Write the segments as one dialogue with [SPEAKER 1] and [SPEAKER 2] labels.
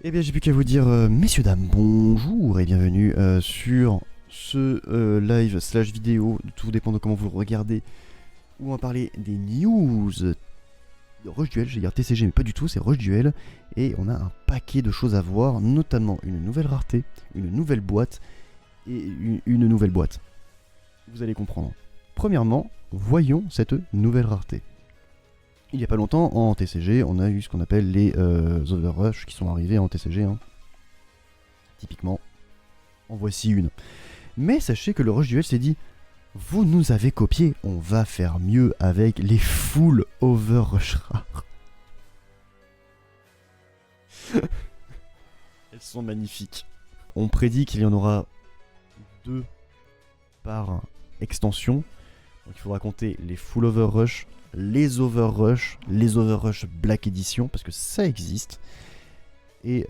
[SPEAKER 1] Eh bien, j'ai plus qu'à vous dire, messieurs, dames, bonjour et bienvenue sur ce live slash vidéo. Tout dépend de comment vous le regardez. Où on va parler des news de Rush Duel. J'ai dire TCG, mais pas du tout, c'est Rush Duel. Et on a un paquet de choses à voir, notamment une nouvelle rareté, une nouvelle boîte et une nouvelle boîte. Vous allez comprendre. Premièrement, voyons cette nouvelle rareté. Il n'y a pas longtemps, en TCG, on a eu ce qu'on appelle les Overrush qui sont arrivés en TCG. Typiquement, en voici une. Mais sachez que le Rush Duel s'est dit, vous nous avez copié, on va faire mieux avec les full Overrush rares. Elles sont magnifiques. On prédit qu'il y en aura 2 par extension. Donc il faudra compter les full Overrush, les Overrush Black Edition, parce que ça existe. Et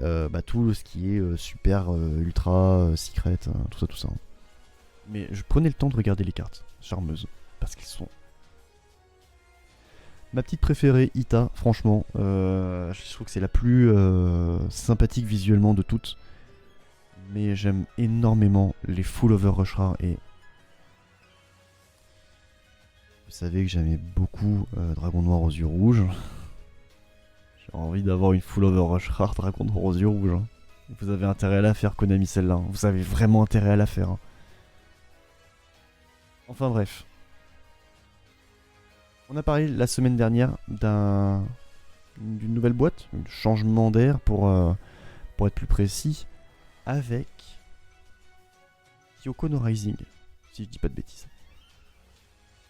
[SPEAKER 1] tout ce qui est super, ultra, secret, tout ça. Mais je prenais le temps de regarder les cartes charmeuses, parce qu'elles sont... Ma petite préférée, Ita, franchement, je trouve que c'est la plus sympathique visuellement de toutes. Mais j'aime énormément les full Overrush rares et... Vous savez que j'aimais beaucoup Dragon Noir aux yeux rouges. J'ai envie d'avoir une full Overrush rare Dragon Noir aux yeux rouges. Hein. Vous avez intérêt à la faire, Konami, celle-là. Hein. Vous avez vraiment intérêt à la faire. Hein. Enfin bref. On a parlé la semaine dernière d'une nouvelle boîte, un changement d'air pour être plus précis, avec Kyoko no Rising, si je dis pas de bêtises.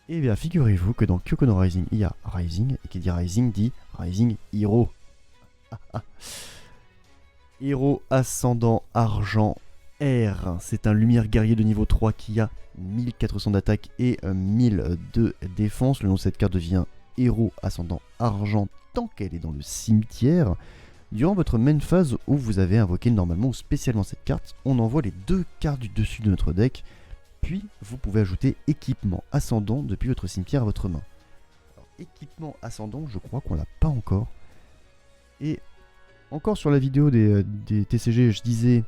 [SPEAKER 1] Et bien figurez-vous que dans Kyoko no Rising, il y a Rising, et qui dit Rising Hero. Héros ascendant argent R. C'est un lumière guerrier de niveau 3 qui a 1400 d'attaque et 1000 de défense. Le nom de cette carte devient héros ascendant argent tant qu'elle est dans le cimetière. Durant votre main phase où vous avez invoqué normalement ou spécialement cette carte, on envoie les 2 cartes du dessus de notre deck. Puis vous pouvez ajouter équipement ascendant depuis votre cimetière à votre main. Alors, équipement ascendant, je crois qu'on l'a pas encore. Et encore sur la vidéo des TCG, je disais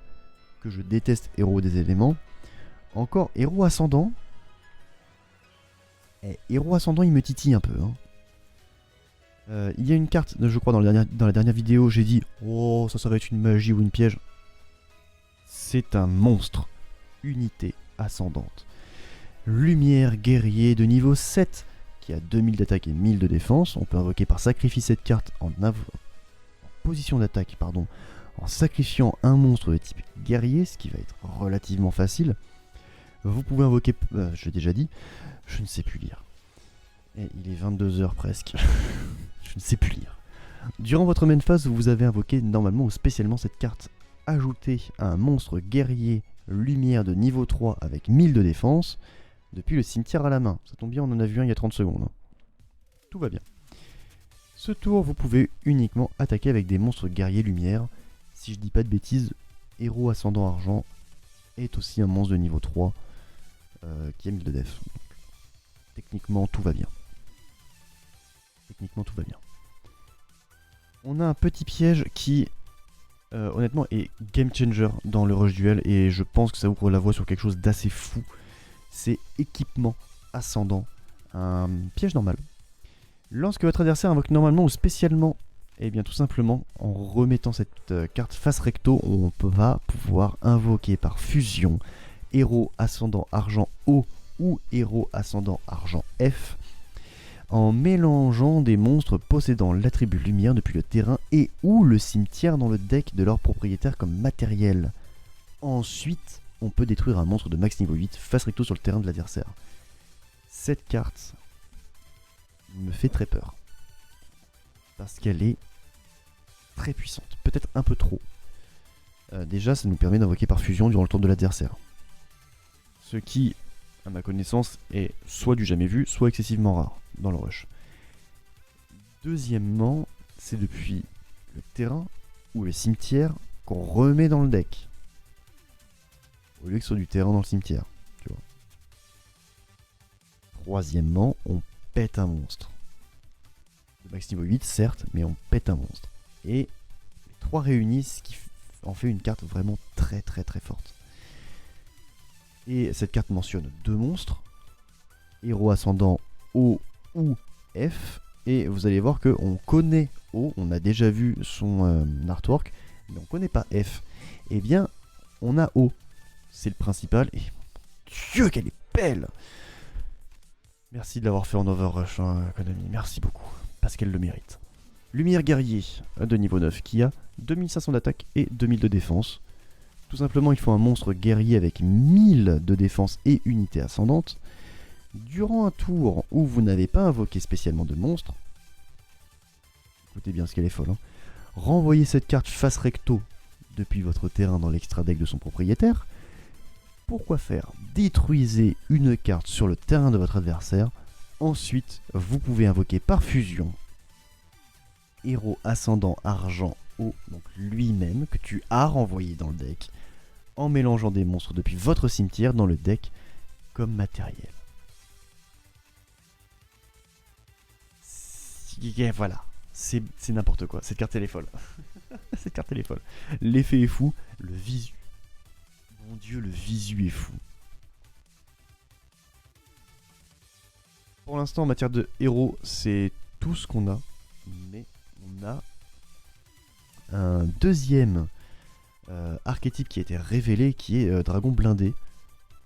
[SPEAKER 1] que je déteste héros des éléments. Encore héros ascendant. Héros ascendant, il me titille un peu. Il y a une carte, je crois, dans la dernière vidéo, j'ai dit oh, ça va être une magie ou une piège. C'est un monstre. Unité ascendante. Lumière guerrier de niveau 7 qui a 2000 d'attaque et 1000 de défense. On peut invoquer par sacrifice cette carte en position d'attaque, en sacrifiant un monstre de type guerrier, ce qui va être relativement facile. Vous pouvez invoquer, je l'ai déjà dit, je ne sais plus lire. Et il est 22h presque. Je ne sais plus lire. Durant votre main phase, vous avez invoqué normalement ou spécialement cette carte. Ajoutez un monstre guerrier lumière de niveau 3 avec 1000 de défense depuis le cimetière à la main. Ça tombe bien, on en a vu un il y a 30 secondes. Tout va bien. Ce tour, vous pouvez uniquement attaquer avec des monstres guerriers lumière. Si je dis pas de bêtises, héros ascendant argent est aussi un monstre de niveau 3 qui a 1000 de def. Donc, techniquement, tout va bien. On a un petit piège qui, honnêtement, est game changer dans le Rush Duel et je pense que ça ouvre la voie sur quelque chose d'assez fou. C'est équipement ascendant, un piège normal. Lorsque votre adversaire invoque normalement ou spécialement, et bien tout simplement en remettant cette carte face recto, on va pouvoir invoquer par fusion héros ascendant argent O ou héros ascendant argent F en mélangeant des monstres possédant l'attribut lumière depuis le terrain et ou le cimetière dans le deck de leur propriétaire comme matériel. Ensuite, on peut détruire un monstre de max niveau 8 face recto sur le terrain de l'adversaire. Cette carte me fait très peur. Parce qu'elle est très puissante. Peut-être un peu trop. Déjà, ça nous permet d'invoquer par fusion durant le tour de l'adversaire. Ce qui, à ma connaissance, est soit du jamais vu, soit excessivement rare dans le rush. Deuxièmement, c'est depuis le terrain ou le cimetière qu'on remet dans le deck. Au lieu que ce soit du terrain dans le cimetière. Tu vois. Troisièmement, on pète un monstre. Le max niveau 8, certes, mais on pète un monstre. Et 3 réunis, ce qui en fait une carte vraiment très très très forte. Et cette carte mentionne 2 monstres, héros ascendant O ou F, et vous allez voir qu'on connaît O, on a déjà vu son artwork, mais on connaît pas F. Eh bien, on a O, c'est le principal, et mon Dieu qu'elle est belle! Merci de l'avoir fait en Overrush, hein, Konami, merci beaucoup, parce qu'elle le mérite. Lumière guerrier de niveau 9 qui a 2500 d'attaque et 2000 de défense. Tout simplement, il faut un monstre guerrier avec 1000 de défense et unité ascendante. Durant un tour où vous n'avez pas invoqué spécialement de monstre, écoutez bien ce qu'elle est folle, hein, renvoyez cette carte face recto depuis votre terrain dans l'extra deck de son propriétaire. Pourquoi faire? Détruisez une carte sur le terrain de votre adversaire. Ensuite, vous pouvez invoquer par fusion héros ascendant argent O, donc lui-même, que tu as renvoyé dans le deck, en mélangeant des monstres depuis votre cimetière dans le deck comme matériel. Voilà, c'est n'importe quoi, cette carte elle est folle. Cette carte elle est folle. L'effet est fou, le visu. Mon dieu, le visu est fou. Pour l'instant, en matière de héros, c'est tout ce qu'on a. Mais on a un deuxième archétype qui a été révélé, qui est Dragon Blindé.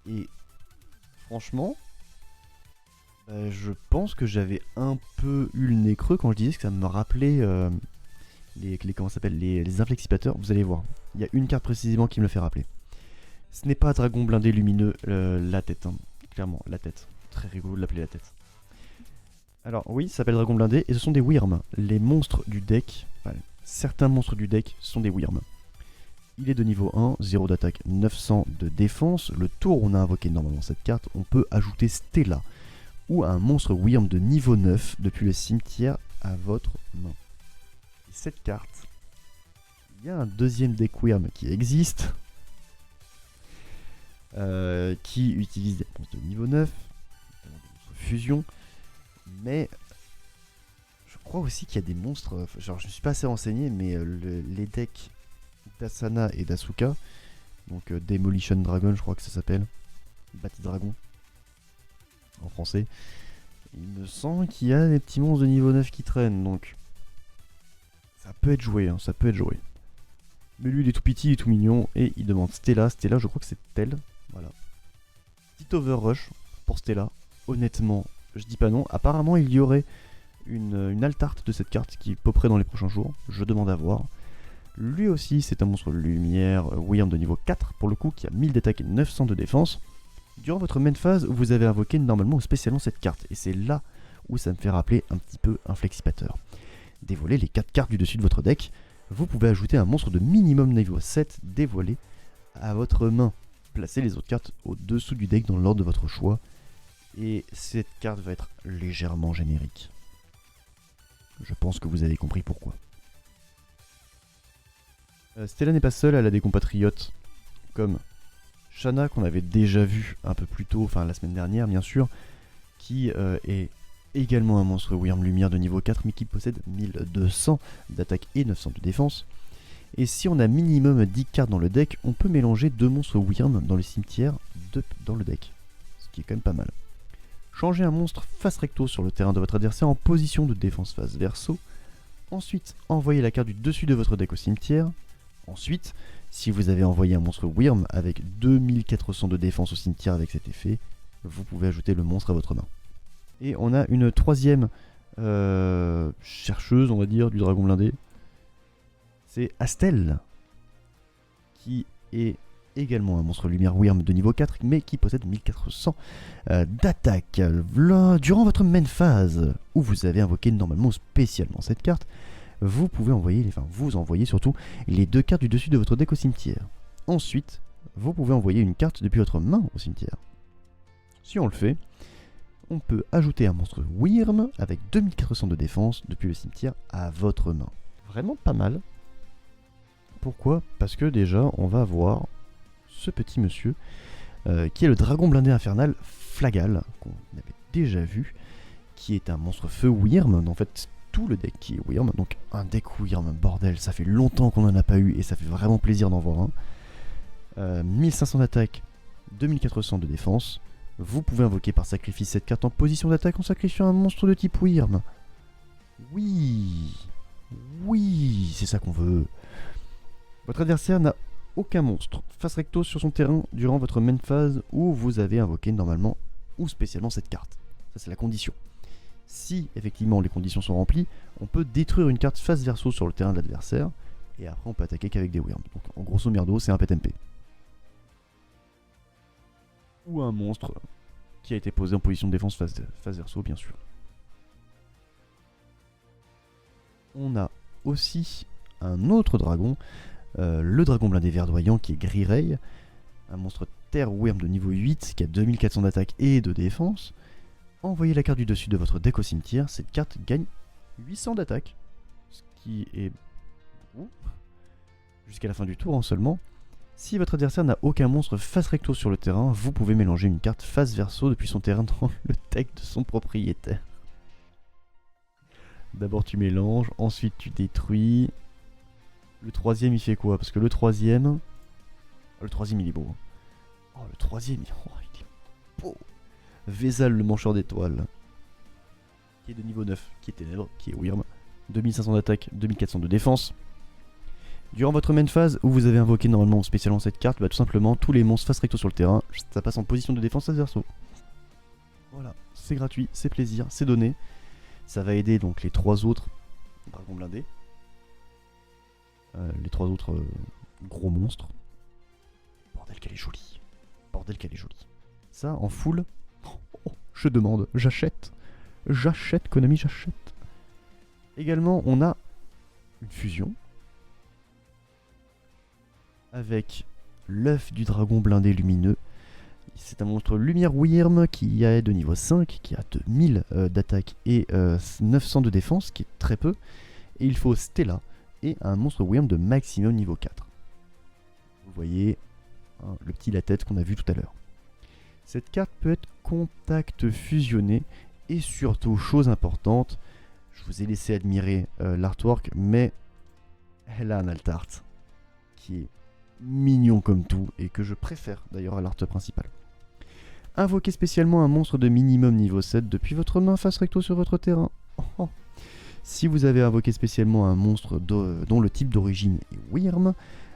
[SPEAKER 1] Et franchement, je pense que j'avais un peu eu le nez creux quand je disais que ça me rappelait comment ça s'appelle, les inflexipateurs. Vous allez voir, il y a une carte précisément qui me le fait rappeler. Ce n'est pas Dragon Blindé lumineux, la tête, hein. Clairement, la tête. Très rigolo de l'appeler la tête. Alors oui, ça s'appelle Dragon Blindé, et ce sont des Wyrms. Les monstres du deck, enfin, certains monstres du deck sont des Wyrms. Il est de niveau 1, 0 d'attaque, 900 de défense. Le tour où on a invoqué normalement cette carte, on peut ajouter Stella, ou un monstre Wyrm de niveau 9 depuis le cimetière à votre main. Et cette carte, il y a un deuxième deck Wyrm qui existe, qui utilise des monstres de niveau 9, notamment des monstres fusion. Mais je crois aussi qu'il y a des monstres, genre je ne suis pas assez renseigné, mais les decks d'Asana et d'Asuka, donc Demolition Dragon je crois que ça s'appelle, Bâti Dragon en français, il me semble qu'il y a des petits monstres de niveau 9 qui traînent, donc ça peut être joué, hein, ça peut être joué. Mais lui il est tout petit, il est tout mignon, et il demande Stella, Stella je crois que c'est tel, voilà. Petit Overrush pour Stella, honnêtement. Je dis pas non. Apparemment, il y aurait une altarte de cette carte qui poperait dans les prochains jours. Je demande à voir. Lui aussi, c'est un monstre lumière Wyrm de niveau 4, pour le coup, qui a 1000 d'attaque et 900 de défense. Durant votre main phase, vous avez invoqué normalement ou spécialement cette carte. Et c'est là où ça me fait rappeler un petit peu un flexipateur. Dévoilez les 4 cartes du dessus de votre deck. Vous pouvez ajouter un monstre de minimum niveau 7 dévoilé à votre main. Placez les autres cartes au-dessous du deck dans l'ordre de votre choix. Et cette carte va être légèrement générique. Je pense que vous avez compris pourquoi. Stella n'est pas seule, elle a des compatriotes comme Shanna, qu'on avait déjà vu un peu plus tôt, enfin la semaine dernière bien sûr, qui est également un monstre Wyrm lumière de niveau 4, mais qui possède 1200 d'attaque et 900 de défense. Et si on a minimum 10 cartes dans le deck, on peut mélanger 2 monstres Wyrm dans le cimetière dans le deck. Ce qui est quand même pas mal. Changez un monstre face recto sur le terrain de votre adversaire en position de défense face verso. Ensuite, envoyez la carte du dessus de votre deck au cimetière. Ensuite, si vous avez envoyé un monstre Wyrm avec 2400 de défense au cimetière avec cet effet, vous pouvez ajouter le monstre à votre main. Et on a une troisième chercheuse, on va dire, du Dragon Blindé. C'est Astel, qui est également un monstre lumière Wyrm de niveau 4, mais qui possède 1400 d'attaque. Durant votre main phase, où vous avez invoqué normalement spécialement cette carte, vous pouvez envoyer, vous envoyez surtout les 2 cartes du dessus de votre deck au cimetière. Ensuite, vous pouvez envoyer une carte depuis votre main au cimetière. Si on le fait, on peut ajouter un monstre Wyrm avec 2400 de défense depuis le cimetière à votre main. Vraiment pas mal. Pourquoi? Parce que déjà, on va avoir ce petit monsieur qui est le Dragon Blindé Infernal Flagal, qu'on avait déjà vu, qui est un monstre feu Wyrm. En fait, tout le deck qui est Wyrm. Donc un deck Wyrm, bordel, ça fait longtemps qu'on n'en a pas eu et ça fait vraiment plaisir d'en voir un. 1500 d'attaque, 2400 de défense. Vous pouvez invoquer par sacrifice cette carte en position d'attaque en sacrifiant un monstre de type Wyrm. Oui, oui, c'est ça qu'on veut. Votre adversaire n'a aucun monstre face recto sur son terrain durant votre main phase où vous avez invoqué normalement ou spécialement cette carte. Ça c'est la condition. Si effectivement les conditions sont remplies, on peut détruire une carte face verso sur le terrain de l'adversaire et après on peut attaquer qu'avec des Wyrms. Donc en grosso merdo c'est un pet MP. Ou un monstre qui a été posé en position de défense face verso bien sûr. On a aussi un autre dragon, le dragon blindé verdoyant qui est Gris-Ray, un monstre terre Wyrm de niveau 8 qui a 2400 d'attaque et de défense. Envoyez la carte du dessus de votre deck au cimetière, cette carte gagne 800 d'attaque, ce qui est jusqu'à la fin du tour seulement. Si votre adversaire n'a aucun monstre face recto sur le terrain, vous pouvez mélanger une carte face verso depuis son terrain dans le deck de son propriétaire. D'abord tu mélanges, ensuite tu détruis. Le troisième il fait quoi? Parce que le troisième il est beau. Oh le troisième il est beau. Vézal le mancheur d'étoiles. Qui est de niveau 9, qui est ténèbres, qui est Wyrm. 2500 d'attaque, 2400 de défense. Durant votre main phase où vous avez invoqué normalement ou spécialement cette carte, tout simplement tous les monstres face recto sur le terrain, ça passe en position de défense face verso. Voilà, c'est gratuit, c'est plaisir, c'est donné. Ça va aider donc les trois autres dragons blindés. Les trois autres gros monstres. Bordel qu'elle est jolie. Bordel qu'elle est jolie. Ça en full. Oh, je demande, j'achète. J'achète, Konami, j'achète. Également, on a une fusion. Avec l'œuf du dragon blindé lumineux. C'est un monstre lumière Wyrm qui est de niveau 5, qui a 2000 d'attaque et 900 de défense, qui est très peu. Et il faut Stella et un monstre Wyrm de maximum niveau 4. Vous voyez le petit la tête qu'on a vu tout à l'heure. Cette carte peut être contact fusionné et surtout, chose importante, je vous ai laissé admirer l'artwork, mais elle a un alt art qui est mignon comme tout et que je préfère d'ailleurs à l'art principal. Invoquez spécialement un monstre de minimum niveau 7 depuis votre main face recto sur votre terrain. Oh. Si vous avez invoqué spécialement un monstre dont le type d'origine est Wyrm,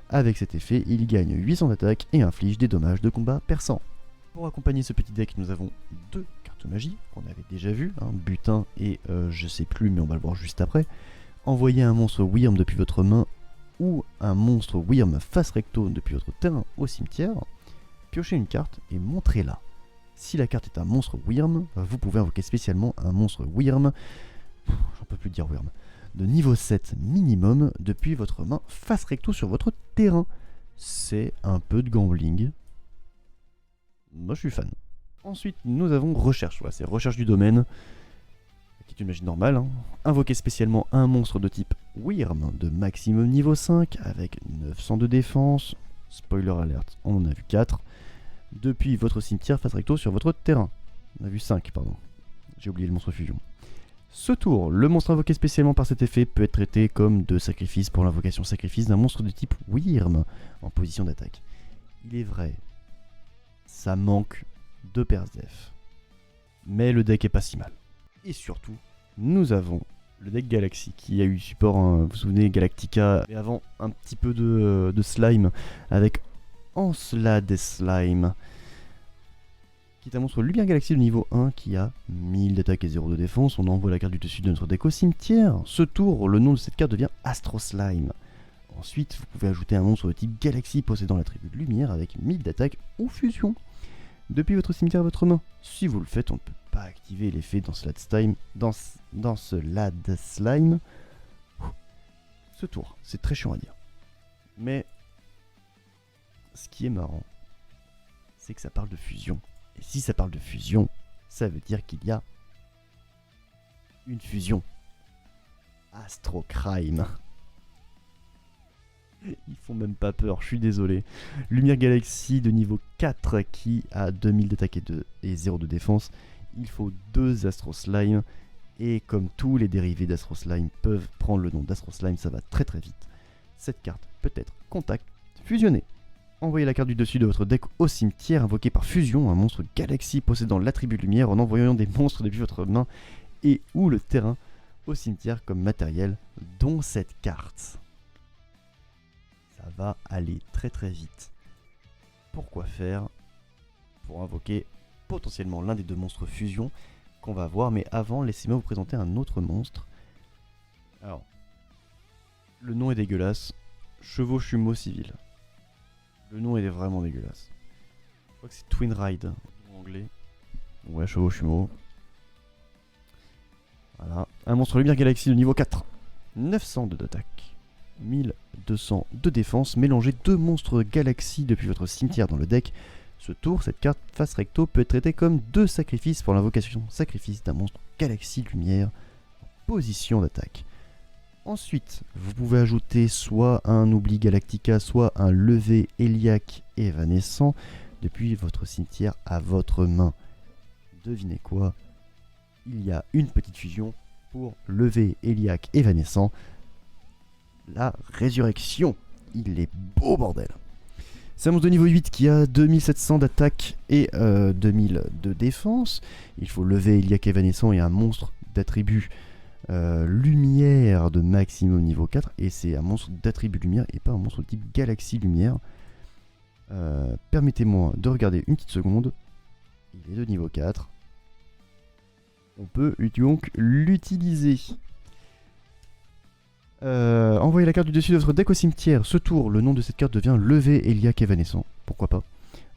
[SPEAKER 1] avec cet effet, il gagne 800 d'attaque et inflige des dommages de combat perçants. Pour accompagner ce petit deck, nous avons deux cartes magie qu'on avait déjà vues, butin et je sais plus mais on va le voir juste après. Envoyez un monstre Wyrm depuis votre main ou un monstre Wyrm face recto depuis votre terrain au cimetière. Piochez une carte et montrez-la. Si la carte est un monstre Wyrm, vous pouvez invoquer spécialement un monstre Wyrm, j'en peux plus dire Wyrm, de niveau 7 minimum depuis votre main face recto sur votre terrain. C'est un peu de gambling. Moi je suis fan. Ensuite nous avons recherche, voilà, c'est recherche du domaine, qui est une magie normale. Invoquez spécialement un monstre de type Wyrm de maximum niveau 5 avec 900 de défense. Spoiler alert, on en a vu 4. Depuis votre cimetière face recto sur votre terrain. On a vu 5, pardon. J'ai oublié le monstre fusion. Ce tour, le monstre invoqué spécialement par cet effet peut être traité comme de sacrifice pour l'invocation sacrifice d'un monstre de type Wyrm en position d'attaque. Il est vrai, ça manque de Persdef. Mais le deck est pas si mal. Et surtout, nous avons le deck Galaxy qui a eu support, vous vous souvenez, Galactica, et avant un petit peu de slime avec Encelade Slime, qui est un monstre Lumière Galaxy de niveau 1 qui a 1000 d'attaque et 0 de défense. On envoie la carte du dessus de notre deck au cimetière. Ce tour, le nom de cette carte devient Astro Slime. Ensuite, vous pouvez ajouter un monstre de type Galaxy possédant l'attribut de lumière avec 1000 d'attaque ou fusion depuis votre cimetière à votre main. Si vous le faites, on ne peut pas activer l'effet d'Encelade Slime. D'Encelade Slime. Ce tour, c'est très chiant à dire. Mais ce qui est marrant, c'est que ça parle de fusion. Et si ça parle de fusion, ça veut dire qu'il y a une fusion. Astrocrime. Ils font même pas peur, je suis désolé. Lumière Galaxy de niveau 4 qui a 2000 d'attaque et 0 de défense. Il faut 2 Astro Slime Et comme tous les dérivés d'Astro Slime peuvent prendre le nom d'Astro Slime, ça va très très vite. Cette carte peut être contact, fusionné. Envoyez la carte du dessus de votre deck au cimetière, invoqué par fusion un monstre galaxie possédant l'attribut lumière en envoyant des monstres depuis votre main et ou le terrain au cimetière comme matériel, dont cette carte. Ça va aller très très vite. Pourquoi faire? Pour invoquer potentiellement l'un des deux monstres fusion qu'on va voir, mais avant, laissez-moi vous présenter un autre monstre. Alors, le nom est dégueulasse, Chevauchumeau Civil. Le nom est vraiment dégueulasse. Je crois que c'est Twin Ride en anglais. Ouais, Chevauchumeau. Voilà. Un monstre lumière galaxie de niveau 4. 902 d'attaque. 1200 de défense. Mélangez deux monstres galaxies depuis votre cimetière dans le deck. Ce tour, cette carte face recto peut être traitée comme deux sacrifices pour l'invocation sacrifice d'un monstre galaxie lumière en position d'attaque. Ensuite, vous pouvez ajouter soit un oubli Galactica, soit un levé Héliac évanescent depuis votre cimetière à votre main. Devinez quoi? Il y a une petite fusion pour lever Héliac évanescent. La résurrection. Il est beau bordel. C'est un monstre de niveau 8 qui a 2700 d'attaque et 2000 de défense. Il faut lever Héliac évanescent et un monstre d'attribut lumière de maximum niveau 4. Et c'est un monstre d'attribut lumière et pas un monstre de type galaxie lumière. Permettez-moi de regarder une petite seconde. Il est de niveau 4. On peut donc l'utiliser. Envoyez la carte du dessus de votre deck au cimetière. Ce tour, le nom de cette carte devient levé Héliac évanescent. Pourquoi pas.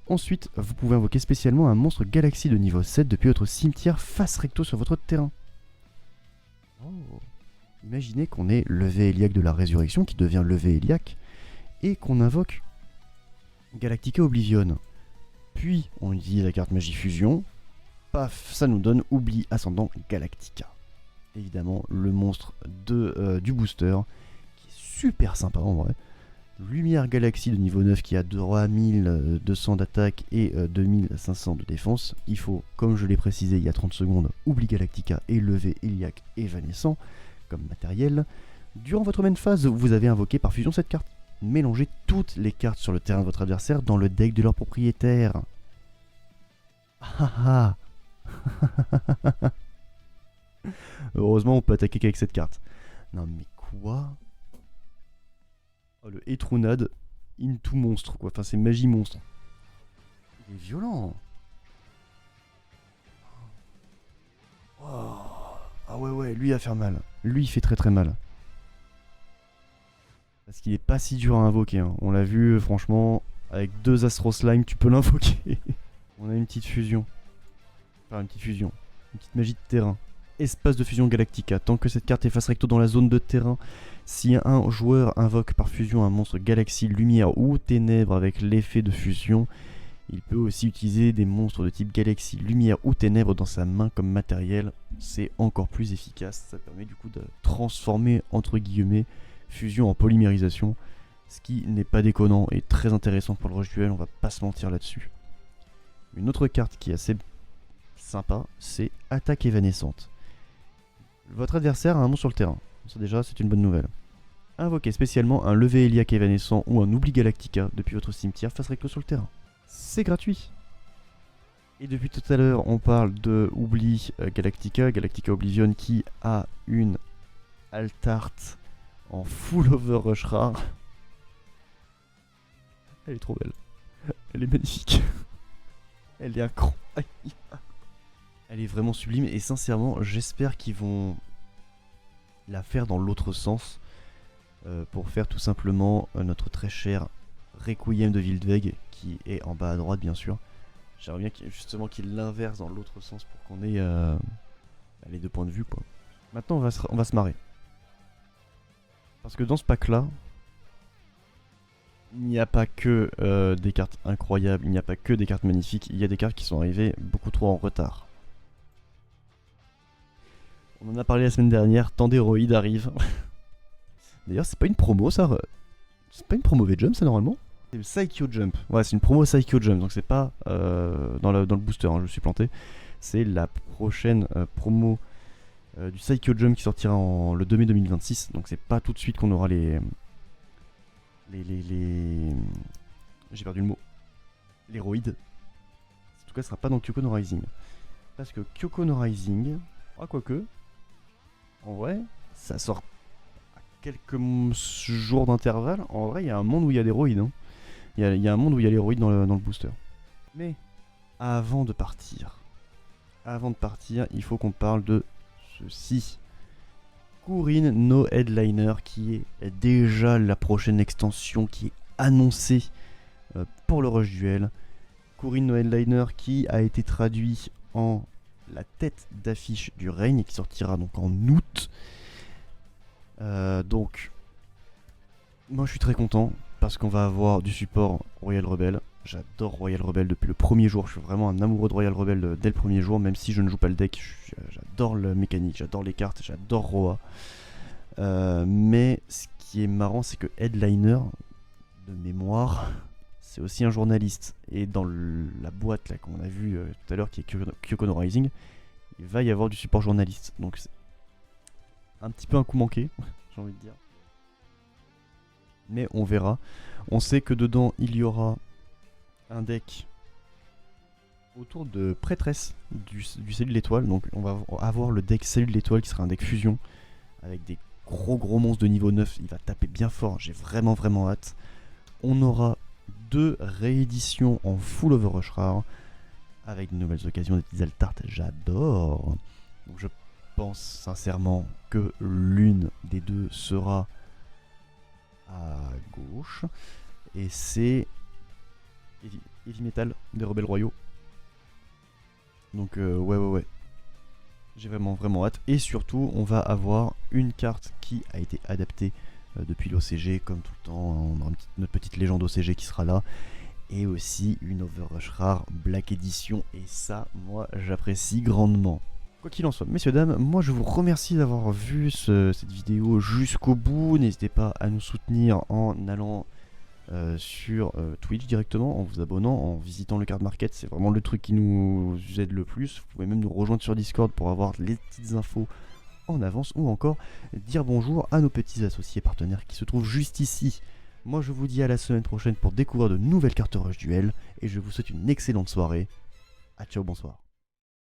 [SPEAKER 1] Ensuite, vous pouvez invoquer spécialement un monstre galaxie de niveau 7 depuis votre cimetière face recto sur votre terrain. Oh. Imaginez qu'on ait levé Héliac de la résurrection qui devient levé Héliac et qu'on invoque Galactica Oblivion. Puis on utilise la carte magie fusion. Paf, ça nous donne oubli ascendant Galactica. Évidemment, le monstre du booster, qui est super sympa en vrai. Lumière Galaxie de niveau 9 qui a 3200 d'attaque et 2500 de défense. Il faut, comme je l'ai précisé il y a 30 secondes, oubli Galactica et lever Héliac évanescent comme matériel. Durant votre main phase, vous avez invoqué par fusion cette carte. Mélangez toutes les cartes sur le terrain de votre adversaire dans le deck de leur propriétaire. Ah ah. Heureusement, on peut attaquer qu'avec cette carte. Non, mais quoi? Oh, le Etrunad into monstre, quoi. Enfin, c'est magie monstre. Il est violent. Oh. Ah ouais, lui il va faire mal. Lui, il fait très très mal. Parce qu'il est pas si dur à invoquer. Hein. On l'a vu, franchement, avec deux Astro Slime, tu peux l'invoquer. On a une petite fusion. Enfin, une petite fusion. Une petite magie de terrain. Espace de fusion Galactica. Tant que cette carte est face recto dans la zone de terrain, si un joueur invoque par fusion un monstre galaxie, lumière ou ténèbres avec l'effet de fusion, il peut aussi utiliser des monstres de type galaxie, lumière ou ténèbres dans sa main comme matériel. C'est encore plus efficace. Ça permet du coup de transformer entre guillemets fusion en polymérisation, ce qui n'est pas déconnant et très intéressant pour le rush duel, on va pas se mentir là-dessus. Une autre carte qui est assez sympa, c'est attaque évanescente. Votre adversaire a un monstre sur le terrain. Ça déjà, c'est une bonne nouvelle. Invoquez spécialement un levé Héliac évanescent ou un oubli Galactica depuis votre cimetière face recto sur le terrain. C'est gratuit. Et depuis tout à l'heure, on parle de oubli Galactica, Galactica Oblivion qui a une Altart en full overrush rare. Elle est trop belle. Elle est magnifique. Elle est incroyable. Elle est vraiment sublime et sincèrement j'espère qu'ils vont la faire dans l'autre sens pour faire tout simplement notre très cher Requiem de Wildweg qui est en bas à droite bien sûr. J'aimerais bien justement qu'il l'inverse dans l'autre sens pour qu'on ait les deux points de vue quoi. Maintenant on va se marrer. Parce que dans ce pack là, il n'y a pas que des cartes incroyables, il n'y a pas que des cartes magnifiques, il y a des cartes qui sont arrivées beaucoup trop en retard. On en a parlé la semaine dernière, Tandéroïde arrive. D'ailleurs, c'est pas une promo ça. C'est pas une promo V-Jump ça normalement. C'est le Psycho Jump. Ouais, c'est une promo Psycho Jump, donc c'est pas dans le booster, hein, je me suis planté. C'est la prochaine promo du Psycho Jump qui sortira le 2 mai 2026. Donc c'est pas tout de suite qu'on aura les j'ai perdu le mot. L'héroïde. En tout cas, ce sera pas dans Kyoko no Rising. Parce que Kyoko no Rising, quoique, en vrai, ça sort à quelques jours d'intervalle. En vrai, il y a un monde où il y a l'héroïde. Hein. Il y a un monde où il y a l'héroïde dans le booster. Mais avant de partir, il faut qu'on parle de ceci. Kurin no Headliner, qui est déjà la prochaine extension qui est annoncée pour le Rush Duel. Kurin no Headliner qui a été traduit en la tête d'affiche du règne et qui sortira donc en août. Donc, moi je suis très content parce qu'on va avoir du support Royal Rebel. J'adore Royal Rebel depuis le premier jour. Je suis vraiment un amoureux de Royal Rebel dès le premier jour, même si je ne joue pas le deck. J'adore la mécanique, j'adore les cartes, j'adore Roa. Mais ce qui est marrant, c'est que Headliner, de mémoire, c'est aussi un journaliste. Et dans la boîte là qu'on a vu tout à l'heure, qui est Kyoko no Rising, il va y avoir du support journaliste. Donc c'est un petit peu un coup manqué, j'ai envie de dire. Mais on verra. On sait que dedans, il y aura un deck autour de prêtresse du Salut de l'Étoile. Donc on va avoir le deck Salut de l'Étoile qui sera un deck fusion avec des gros monstres de niveau 9. Il va taper bien fort, j'ai vraiment hâte. On aura 2 rééditions en full overrush rare avec de nouvelles occasions, des petites altartes, j'adore. Donc je pense sincèrement que l'une des deux sera à gauche et c'est Heavy Metal des Rebelles Royaux. Donc ouais. J'ai vraiment hâte. Et surtout, on va avoir une carte qui a été adaptée depuis l'OCG, comme tout le temps. On aura notre petite légende OCG qui sera là. Et aussi une Overrush rare Black Edition. Et ça, moi, j'apprécie grandement. Quoi qu'il en soit, messieurs, dames, moi je vous remercie d'avoir vu cette vidéo jusqu'au bout. N'hésitez pas à nous soutenir en allant sur Twitch directement, en vous abonnant, en visitant le card market. C'est vraiment le truc qui nous aide le plus. Vous pouvez même nous rejoindre sur Discord pour avoir les petites infos en avance, ou encore dire bonjour à nos petits associés partenaires qui se trouvent juste ici. Moi je vous dis à la semaine prochaine pour découvrir de nouvelles cartes Rush Duel, et je vous souhaite une excellente soirée. A ciao, bonsoir.